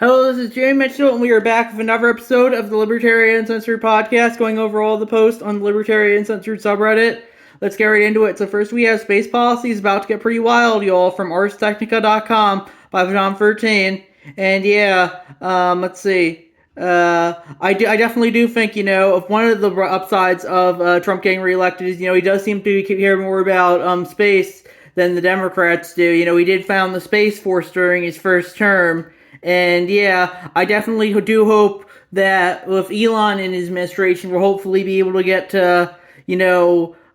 Hello, this is Jay Mitchell, and we are back with another episode of the Libertarian Uncensored podcast, going over all the posts on the Libertarian Uncensored subreddit. Let's get right into it. So first we have space policies about to get pretty wild, y'all, from arstechnica.com by John13. And let's see. I definitely do think, of one of the upsides of Trump getting reelected is, he does seem to care more about space than the Democrats do. He did found the Space Force during his first term. And I definitely do hope that with Elon in his administration, we'll hopefully be able to get to,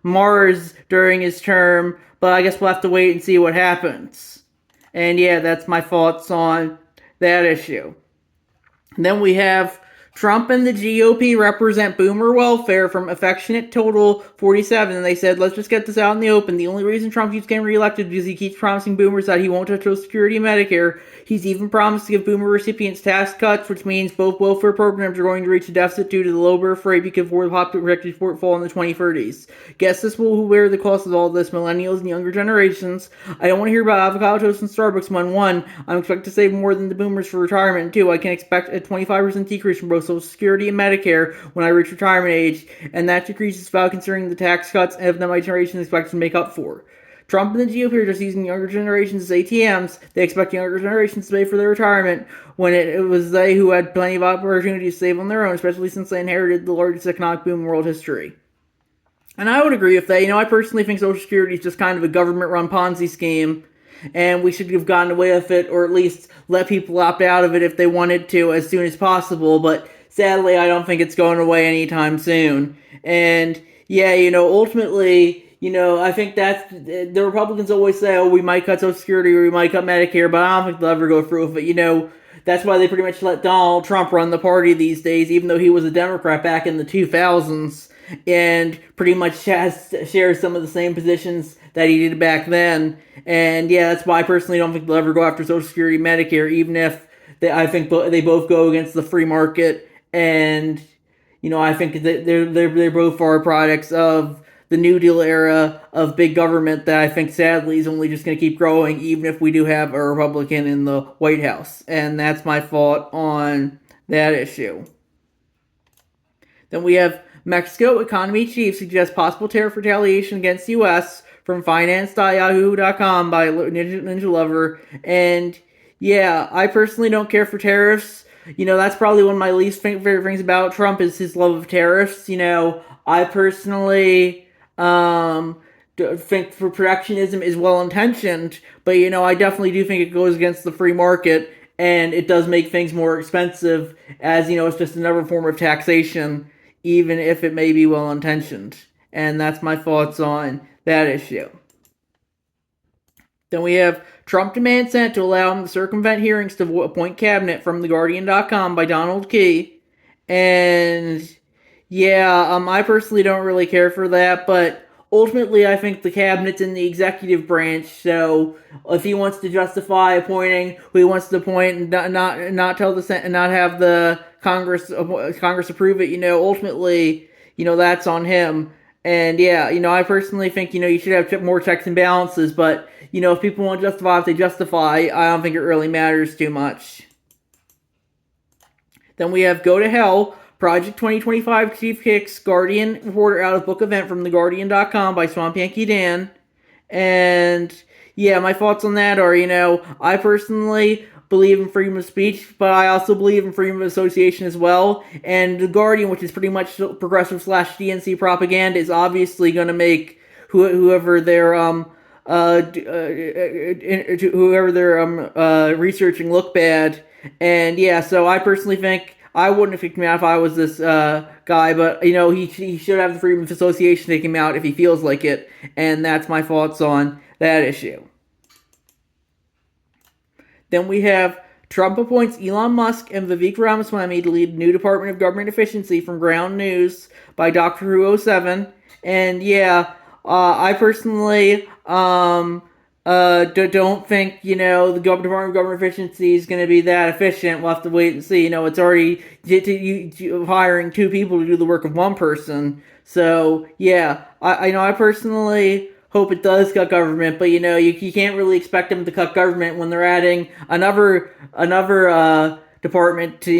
Mars during his term. But I guess we'll have to wait and see what happens. And that's my thoughts on that issue. And then we have Trump and the GOP represent boomer welfare from Affectionate Total 47. And they said, let's just get this out in the open. The only reason Trump keeps getting reelected is because he keeps promising boomers that he won't touch Social Security and Medicare. He's even promised to give boomer recipients tax cuts, which means both welfare programs are going to reach a deficit due to the low birth rate because of the popular projected shortfall in the 2030s. Guess this will bear the cost of all this, millennials and younger generations. I don't want to hear about avocado toast and Starbucks one. I'm expected to save more than the boomers for retirement, too. I can expect a 25% decrease from both Social Security and Medicare when I reach retirement age, and that decrease is without considering the tax cuts that my generation is expected to make up for. Trump and the GOP are just using younger generations as ATMs. They expect younger generations to pay for their retirement when it was they who had plenty of opportunities to save on their own, especially since they inherited the largest economic boom in world history. And I would agree with that. I personally think Social Security is just kind of a government-run Ponzi scheme, and we should have gotten away with it, or at least let people opt out of it if they wanted to as soon as possible, but sadly, I don't think it's going away anytime soon. And ultimately, I think that's the Republicans always say, oh, we might cut Social Security or we might cut Medicare, but I don't think they'll ever go through with it. That's why they pretty much let Donald Trump run the party these days, even though he was a Democrat back in the 2000s and pretty much shares some of the same positions that he did back then. And that's why I personally don't think they'll ever go after Social Security and Medicare, even if I think they both go against the free market. And I think that they're both are products of the New Deal era of big government that I think sadly is only just going to keep growing, even if we do have a Republican in the White House. And that's my thought on that issue. Then we have Mexico economy chief suggests possible tariff retaliation against U.S. from finance.yahoo.com by Ninja Lover. And I personally don't care for tariffs. That's probably one of my least favorite things about Trump is his love of tariffs. I personally think for protectionism is well-intentioned, but, I definitely do think it goes against the free market, and it does make things more expensive, as, it's just another form of taxation, even if it may be well-intentioned. And that's my thoughts on that issue. Then we have Trump demands Senate to allow him to circumvent hearings to appoint cabinet from TheGuardian.com by Donald Key. And I personally don't really care for that, but ultimately I think the cabinet's in the executive branch, so if he wants to justify appointing who he wants to appoint and not tell the Senate and not have the Congress approve it, ultimately, that's on him. And I personally think, you should have more checks and balances, but, if people want to justify, if they justify, I don't think it really matters too much. Then we have Go to Hell, Project 2025 Chief Kicks Guardian reporter out of book event from TheGuardian.com by Swamp Yankee Dan. And, my thoughts on that are, I personally believe in freedom of speech, but I also believe in freedom of association as well. And The Guardian, which is pretty much progressive / DNC propaganda, is obviously going to make whoever they're researching look bad. And so I personally think I wouldn't have kicked him out if I was this guy, but he should have the freedom of association to take him out if he feels like it. And that's my thoughts on that issue. Then we have Trump appoints Elon Musk and Vivek Ramaswamy to lead new Department of Government Efficiency from Ground News by Dr. Who 07. And I personally don't think, the Department of Government Efficiency is going to be that efficient. We'll have to wait and see. It's already hiring two people to do the work of one person. So, I personally hope it does cut government, but you can't really expect them to cut government when they're adding another department to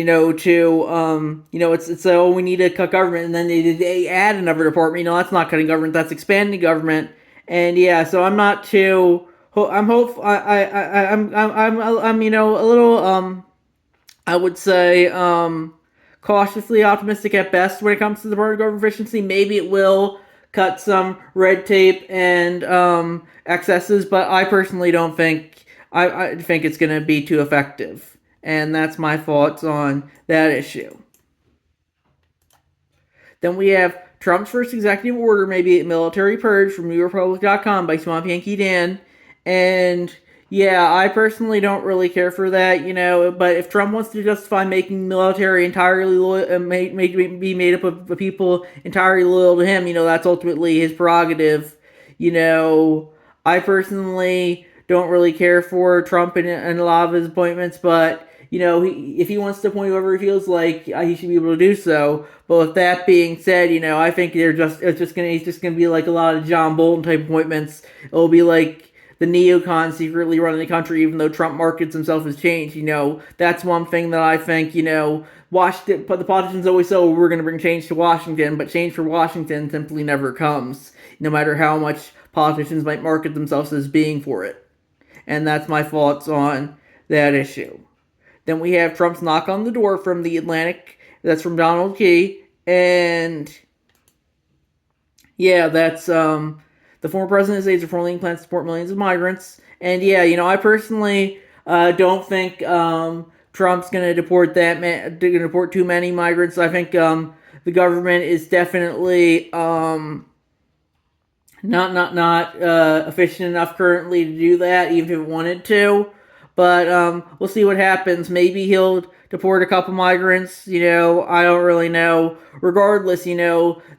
it's oh, we need to cut government, and then they add another department. That's not cutting government, that's expanding government. And yeah, so I'm not too I'm hope I'm a little I would say cautiously optimistic at best when it comes to the Department of Government Efficiency. Maybe it will cut some red tape and excesses, but I personally don't think I think it's going to be too effective. And that's my thoughts on that issue. Then we have Trump's first executive order, maybe a military purge from NewRepublic.com by Swamp Yankee Dan. And yeah, I personally don't really care for that, but if Trump wants to justify making military entirely loyal, be made up of people entirely loyal to him, that's ultimately his prerogative. I personally don't really care for Trump and a lot of his appointments, but if he wants to appoint whoever he feels like, he should be able to do so. But with that being said, I think he's just gonna be like a lot of John Bolton type appointments. It'll be like the neocons secretly running the country, even though Trump markets himself as change. That's one thing that I think, Washington, but the politicians always say, oh, we're going to bring change to Washington, but change for Washington simply never comes, no matter how much politicians might market themselves as being for it. And that's my thoughts on that issue. Then we have Trump's knock on the door from the Atlantic. That's from Donald Key. And yeah, that's the former president states are formally plans to support millions of migrants. And yeah, I personally don't think Trump's going to deport deport too many migrants. I think the government is definitely not efficient enough currently to do that, even if it wanted to. But we'll see what happens. Maybe he'll deport a couple migrants. I don't really know. Regardless,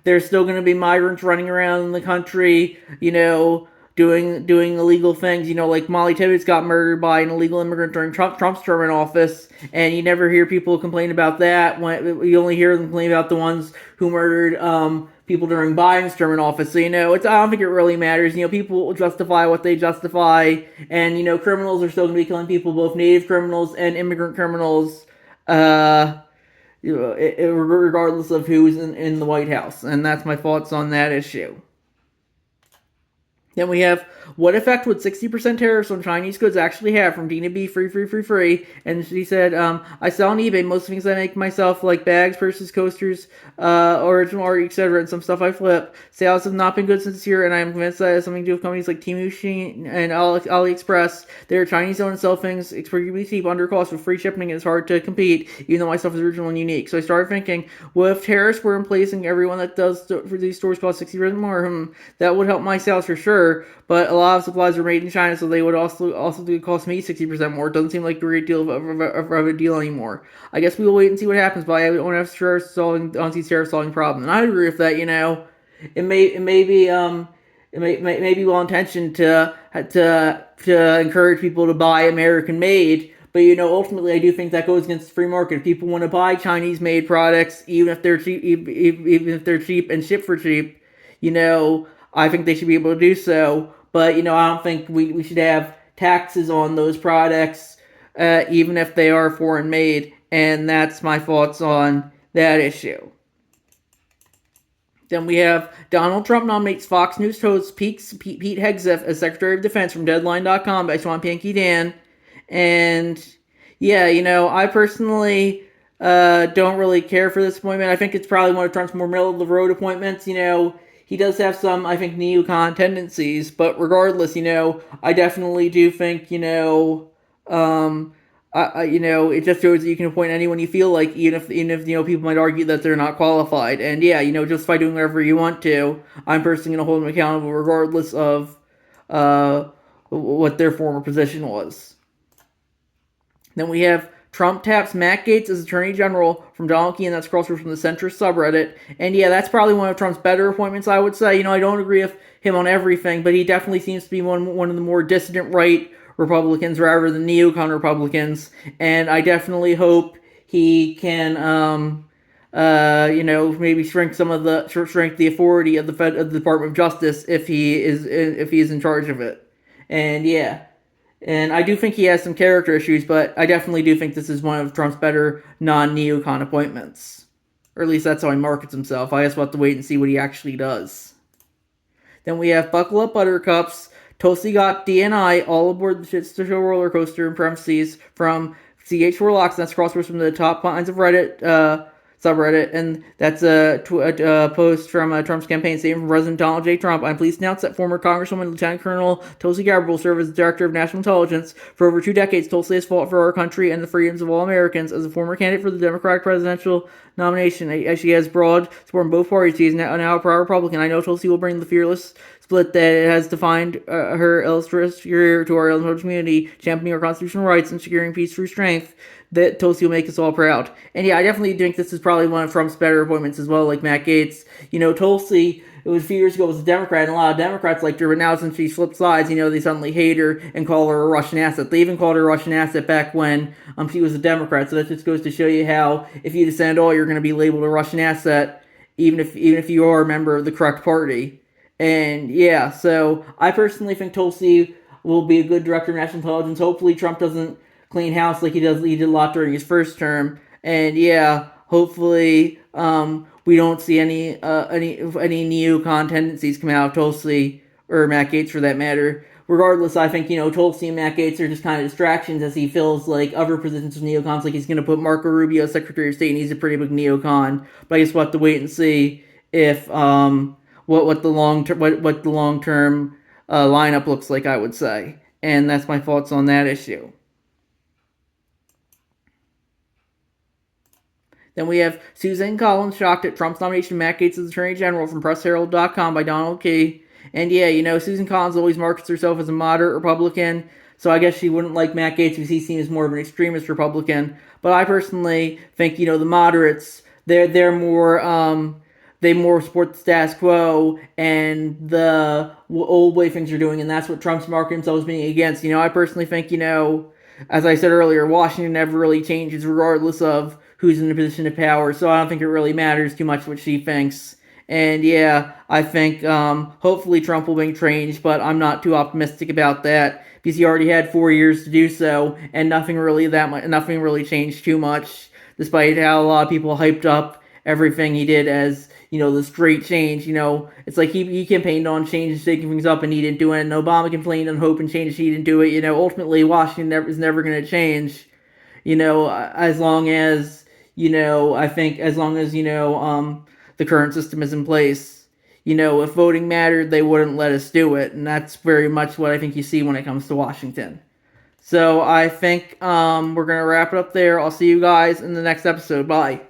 there's still going to be migrants running around in the country, doing illegal things. Like Molly Tibbetts got murdered by an illegal immigrant during Trump's term in office, and you never hear people complain about that. You only hear them complain about the ones who murdered people during Biden's term in office. So, I don't think it really matters. People justify what they justify, and, criminals are still going to be killing people, both native criminals and immigrant criminals, regardless of who's in the White House. And that's my thoughts on that issue. Then we have, what effect would 60% tariffs on Chinese goods actually have from Dina B, free? And she said, I sell on eBay most things I make myself, like bags, purses, coasters, original art, etc., and some stuff I flip. Sales have not been good since this year, and I am convinced that it has something to do with companies like Temu, Shein, and AliExpress. They're Chinese-owned and sell things extremely cheap, under cost, with free shipping, and it's hard to compete, even though my stuff is original and unique. So I started thinking, what if tariffs were in place and everyone that does for these stores cost 60% more? That would help my sales for sure. But a lot of supplies are made in China, so they would also cost me 60% more. It doesn't seem like a great deal of a deal anymore. I guess we will wait and see what happens, but I don't have tariffs solving problem. And I agree with that. It may be well intentioned to encourage people to buy American made. But ultimately, I do think that goes against the free market. If people want to buy Chinese-made products, even if they're cheap, even if they're cheap and shipped for cheap, I think they should be able to do so. But, I don't think we should have taxes on those products, even if they are foreign made. And that's my thoughts on that issue. Then we have Donald Trump nominates Fox News host Pete Hegseth as Secretary of Defense from Deadline.com by Swamp Yankee Dan. And, yeah, I personally don't really care for this appointment. I think it's probably one of Trump's more middle-of-the-road appointments. He does have some, I think, neocon tendencies, but regardless, I definitely do think, it just shows that you can appoint anyone you feel like, even if people might argue that they're not qualified. And yeah, just by doing whatever you want to, I'm personally going to hold them accountable regardless of what their former position was. Then we have Trump taps Matt Gaetz as Attorney General from Donald Key, and that's crossed from the centrist subreddit. And yeah, that's probably one of Trump's better appointments, I would say. I don't agree with him on everything, but he definitely seems to be one of the more dissident right Republicans rather than neocon Republicans. And I definitely hope he can, maybe shrink the authority of the Department of Justice if he is in charge of it. And yeah. And I do think he has some character issues, but I definitely do think this is one of Trump's better non-neocon appointments. Or at least that's how he markets himself. I guess we'll have to wait and see what he actually does. Then we have Buckle Up Buttercups. Tulsi got DNI all aboard the Shits to Show roller coaster in parentheses from CH Warlocks. That's crosswords from the top lines of Reddit subreddit, and that's a post from Trump's campaign statement from President Donald J. Trump. I'm pleased to announce that former Congresswoman Lieutenant Colonel Tulsi Gabbard will serve as the Director of National Intelligence. For over 2 decades, Tulsi has fought for our country and the freedoms of all Americans. As a former candidate for the Democratic presidential nomination, as she has broad support in both parties, she is now a proud Republican. I know Tulsi will bring the fearless split that it has defined her illustrious career to our intelligence community, championing our constitutional rights and securing peace through strength. That Tulsi will make us all proud. And yeah, I definitely think this is probably one of Trump's better appointments as well, like Matt Gaetz. Tulsi, it was a few years ago, was a Democrat, and a lot of Democrats liked her, but now since she flipped sides, they suddenly hate her and call her a Russian asset. They even called her a Russian asset back when she was a Democrat, so that just goes to show you how, if you descend all, you're going to be labeled a Russian asset, even if you are a member of the correct party. And yeah, so I personally think Tulsi will be a good director of national intelligence. Hopefully Trump doesn't clean house like he did a lot during his first term. And yeah, hopefully we don't see any neocon tendencies come out of Tulsi or Matt Gaetz for that matter. Regardless, I think Tulsi and Matt Gaetz are just kind of distractions as he fills like other positions with neocons. Like he's going to put Marco Rubio as Secretary of State, and he's a pretty big neocon. But I guess we'll have to wait and see if what the long term lineup looks like, I would say. And that's my thoughts on that issue. Then we have Suzanne Collins shocked at Trump's nomination of Matt Gaetz as Attorney General from PressHerald.com by Donald Key. And yeah, Susan Collins always markets herself as a moderate Republican, so I guess she wouldn't like Matt Gaetz because he's seen as more of an extremist Republican. But I personally think, the moderates, they're more they more support the status quo and the old way things are doing, and that's what Trump's marketing himself as being against. I personally think, as I said earlier, Washington never really changes regardless of who's in a position of power, so I don't think it really matters too much what she thinks. And yeah, I think hopefully Trump will bring change, but I'm not too optimistic about that because he already had 4 years to do so, and nothing really changed too much, despite how a lot of people hyped up everything he did as this great change. It's like he campaigned on change and shaking things up, and he didn't do it. And Obama complained on hope and change, he didn't do it. Ultimately Washington is never going to change. As long as I think as long as the current system is in place. If voting mattered, they wouldn't let us do it, and that's very much what I think you see when it comes to Washington. So I think we're gonna wrap it up there. I'll see you guys in the next episode. Bye.